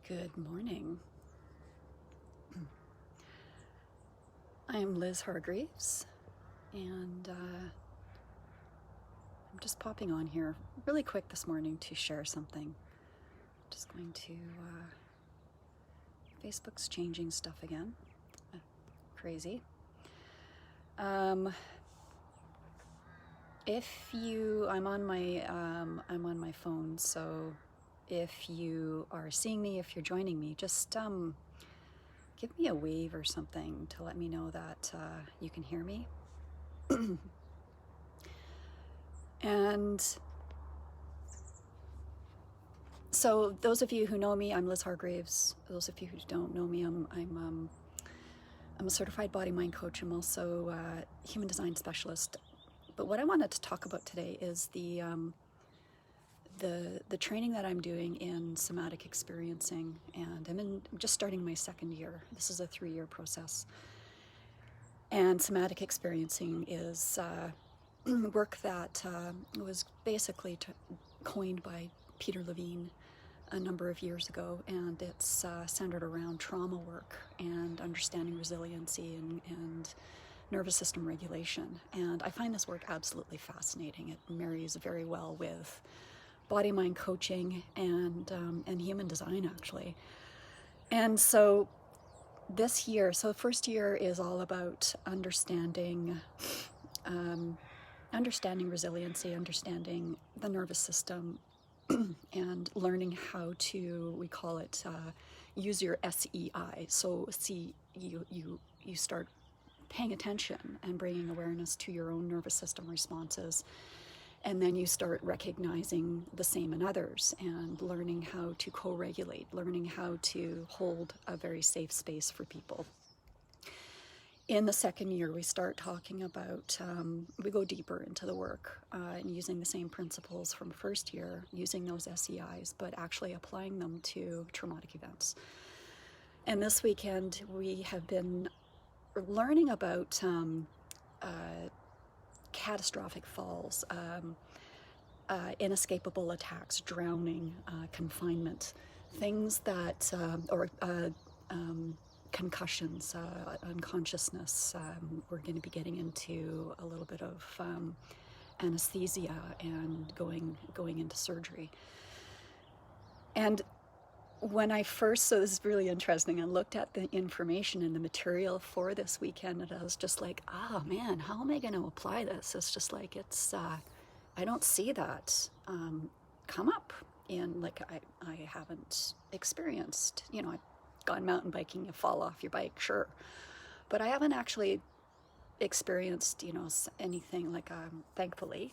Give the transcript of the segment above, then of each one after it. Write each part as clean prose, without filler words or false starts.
Good morning. I am Liz Hargreaves, and I'm just popping on here really quick this morning to share something. Just going to, Facebook's changing stuff again. Crazy. I'm on my phone, so if you are seeing me, if you're joining me, just give me a wave or something to let me know that you can hear me. And so those of you who know me, I'm Liz Hargreaves. Those of you who don't know me, I'm a certified body-mind coach. I'm also a human design specialist. But what I wanted to talk about today is the training that I'm doing in somatic experiencing, and I'm just starting my second year. This is a 3-year process. And somatic experiencing is work that was basically coined by Peter Levine a number of years ago, and it's centered around trauma work and understanding resiliency and nervous system regulation. And I find this work absolutely fascinating. It marries very well with body-mind coaching and human design, actually. And so this year, so first year is all about understanding resiliency, understanding the nervous system, and learning how to, we call it, use your SEI. So you start paying attention and bringing awareness to your own nervous system responses. And then you start recognizing the same in others and learning how to co-regulate, learning how to hold a very safe space for people. In the second year, we start talking about, we go deeper into the work and using the same principles from first year, using those SEIs, but actually applying them to traumatic events. And this weekend, we have been learning about catastrophic falls, inescapable attacks, drowning, confinement, things that, concussions, unconsciousness. We're going to be getting into a little bit of anesthesia and going into surgery. And when I first, so this is really interesting, I looked at the information and the material for this weekend, and I was just like, oh man, how am I going to apply this? It's just like, I don't see that come up in, like, I haven't experienced, I've gone mountain biking, you fall off your bike, sure. But I haven't actually experienced, anything like, thankfully,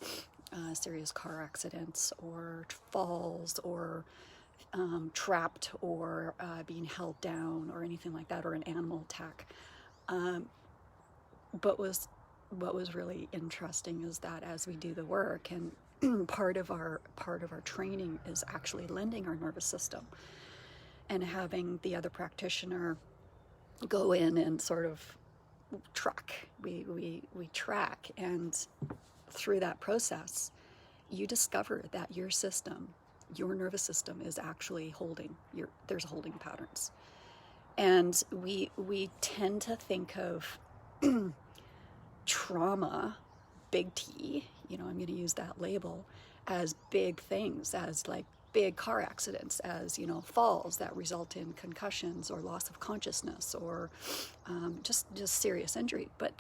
serious car accidents or falls or trapped or being held down or anything like that, or an animal attack. But what was really interesting is that as we do the work, and part of our training is actually lending our nervous system and having the other practitioner go in and sort of track. We track, and through that process, you discover that your nervous system is actually holding, there's holding patterns. And we tend to think of trauma, big T, I'm going to use that label, as big things, as like big car accidents, as, falls that result in concussions or loss of consciousness or just serious injury. But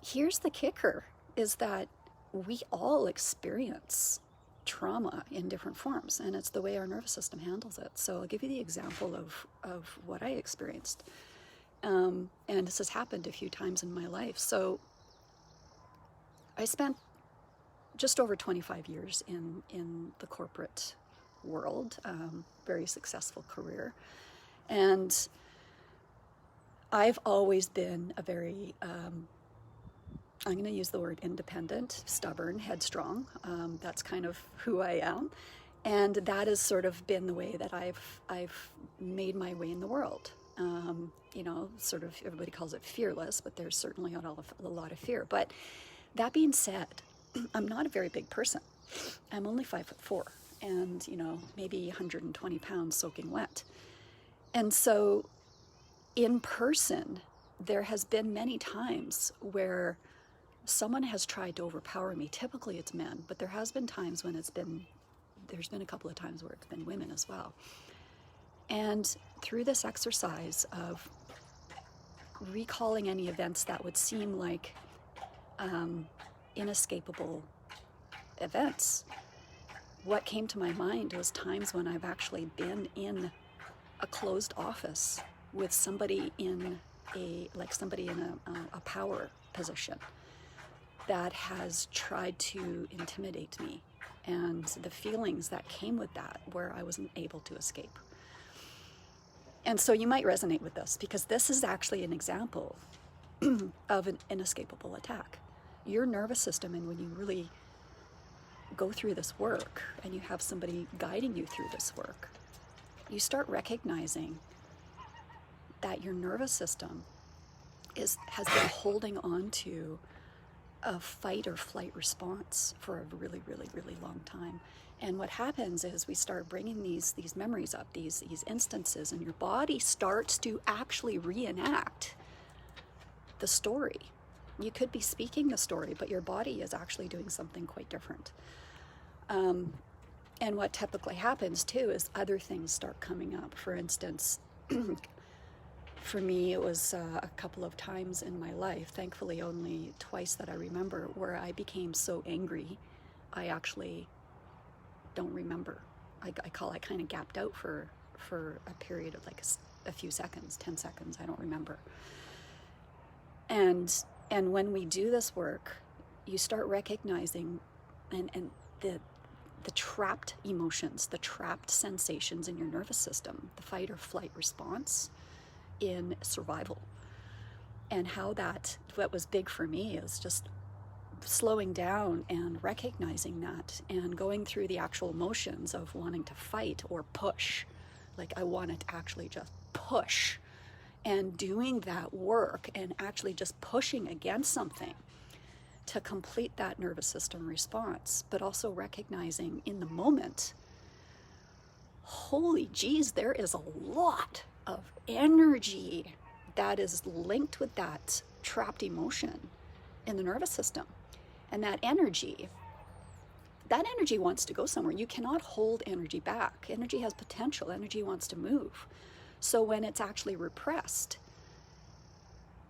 here's the kicker, is that we all experience trauma in different forms, and it's the way our nervous system handles it. So I'll give you the example of what I experienced. And this has happened a few times in my life. So I spent just over 25 years in the corporate world, very successful career. And I've always been a very, I'm going to use the word independent, stubborn, headstrong. That's kind of who I am. And that has sort of been the way that I've made my way in the world. Sort of, everybody calls it fearless, but there's certainly a lot of fear. But that being said, I'm not a very big person. I'm only 5'4", and maybe 120 pounds soaking wet. And so in person, there has been many times where someone has tried to overpower me. Typically it's men, but there has been times when there's been a couple of times where it's been women as well. And through this exercise of recalling any events that would seem like inescapable events, what came to my mind was times when I've actually been in a closed office with somebody in a power position that has tried to intimidate me, and the feelings that came with that, where I wasn't able to escape. And so you might resonate with this, because this is actually an example of an inescapable attack. Your nervous system, and when you really go through this work and you have somebody guiding you through this work, you start recognizing that your nervous system has been holding on to a fight or flight response for a really, really, really long time. And what happens is we start bringing these memories up, these instances, and your body starts to actually reenact the story. You could be speaking the story, but your body is actually doing something quite different. And what typically happens too is other things start coming up. For instance, for me, it was a couple of times in my life, thankfully only twice that I remember, where I became so angry, I actually don't remember. I kind of gapped out for a period of like a few seconds, 10 seconds, I don't remember. And when we do this work, you start recognizing and the trapped emotions, the trapped sensations in your nervous system, the fight or flight response in survival. And how what was big for me is just slowing down and recognizing that, and going through the actual motions of wanting to fight or push. Like I wanted to actually just push, and doing that work and actually just pushing against something to complete that nervous system response, but also recognizing in the moment, holy geez, there is a lot of energy that is linked with that trapped emotion in the nervous system. And that energy wants to go somewhere. You cannot hold energy back. Energy has potential. Energy wants to move. So when it's actually repressed,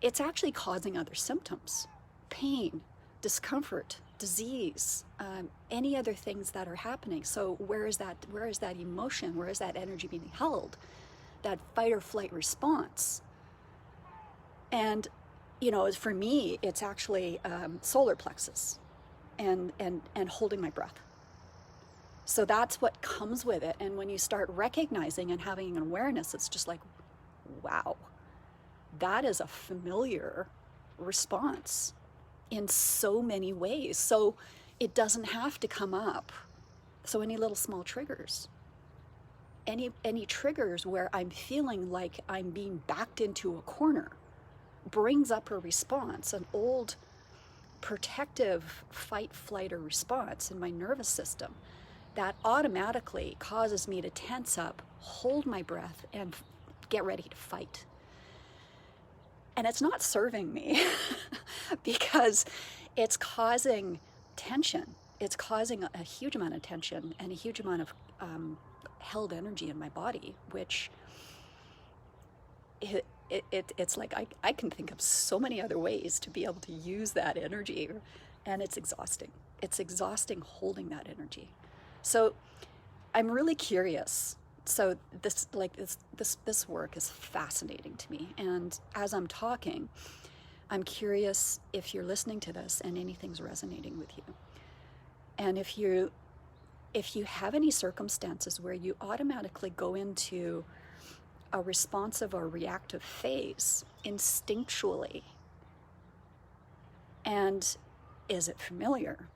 it's actually causing other symptoms: pain, discomfort, disease, any other things that are happening. So where is that emotion? Where is that energy being held? That fight or flight response. And for me, it's actually solar plexus and holding my breath. So that's what comes with it. And when you start recognizing and having an awareness, it's just like, wow, that is a familiar response in so many ways. So it doesn't have to come up. So any little small triggers, any triggers where I'm feeling like I'm being backed into a corner, brings up a response, an old protective fight, flight, or response in my nervous system that automatically causes me to tense up, hold my breath, and get ready to fight. And it's not serving me because it's causing tension. It's causing a huge amount of tension and a huge amount of held energy in my body, which it's like I can think of so many other ways to be able to use that energy, and it's exhausting. It's exhausting holding that energy. So I'm really curious. So this work is fascinating to me, and as I'm talking, I'm curious if you're listening to this and anything's resonating with you, and if you have any circumstances where you automatically go into a responsive or reactive phase instinctually, and is it familiar?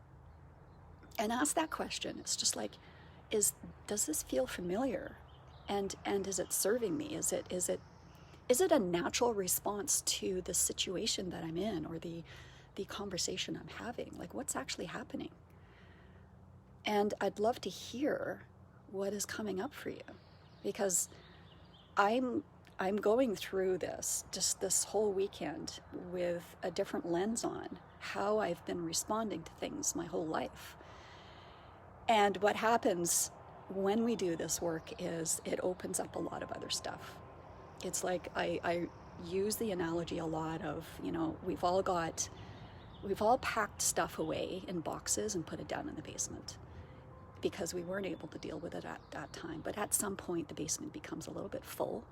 And ask that question. It's just like, does this feel familiar? And is it serving me? Is it a natural response to the situation that I'm in, or the conversation I'm having? Like, what's actually happening? And I'd love to hear what is coming up for you, because I'm going through this whole weekend with a different lens on how I've been responding to things my whole life. And what happens when we do this work is it opens up a lot of other stuff. It's like I use the analogy a lot of, we've all packed stuff away in boxes and put it down in the basement because we weren't able to deal with it at that time. But at some point, the basement becomes a little bit full,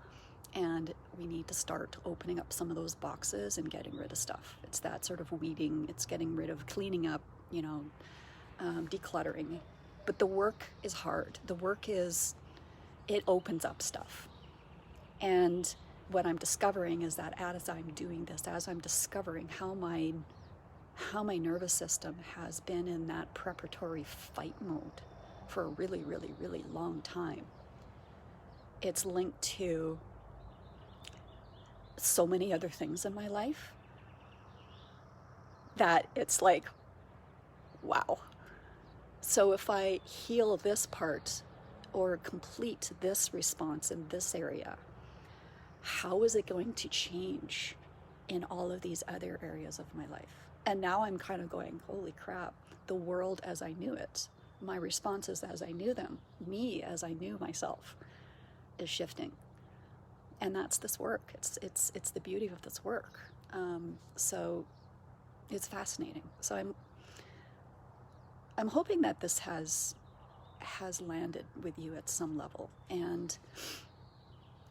and we need to start opening up some of those boxes and getting rid of stuff. It's that sort of weeding, it's getting rid of, cleaning up, decluttering. But the work is hard. The work is, it opens up stuff. And what I'm discovering is that as I'm doing this, as I'm discovering how my nervous system has been in that preparatory fight mode for a really, really, really long time, it's linked to so many other things in my life that it's like, wow. So if I heal this part or complete this response in this area, how is it going to change in all of these other areas of my life? And now I'm kind of going, holy crap, the world as I knew it, my responses as I knew them, me as I knew myself, is shifting. And that's this work. It's the beauty of this work. So it's fascinating. So I'm hoping that this has landed with you at some level. And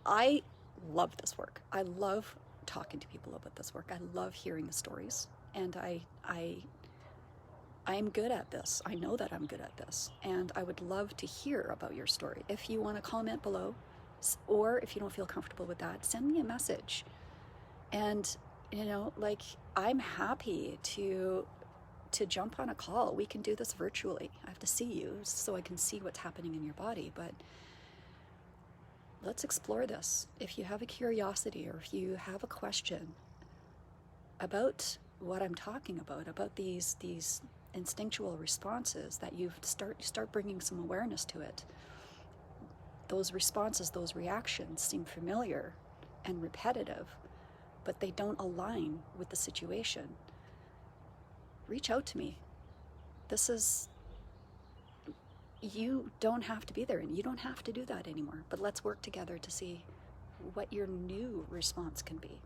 I love this work. I love talking to people about this work. I love hearing the stories. And I'm good at this. I know that I'm good at this. And I would love to hear about your story. If you want to comment below, or if you don't feel comfortable with that, send me a message. And, I'm happy to jump on a call. We can do this virtually. I have to see you so I can see what's happening in your body. But let's explore this. If you have a curiosity or if you have a question about what I'm talking about these instinctual responses, that you start bringing some awareness to it. Those responses, those reactions seem familiar and repetitive, but they don't align with the situation. Reach out to me. You don't have to be there, and you don't have to do that anymore, but let's work together to see what your new response can be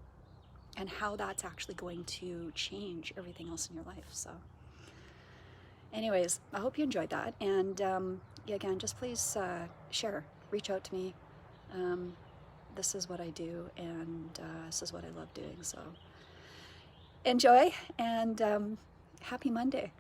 and how that's actually going to change everything else in your life. So anyways, I hope you enjoyed that. And again, just please share, reach out to me. This is what I do, and this is what I love doing. So enjoy, and happy Monday.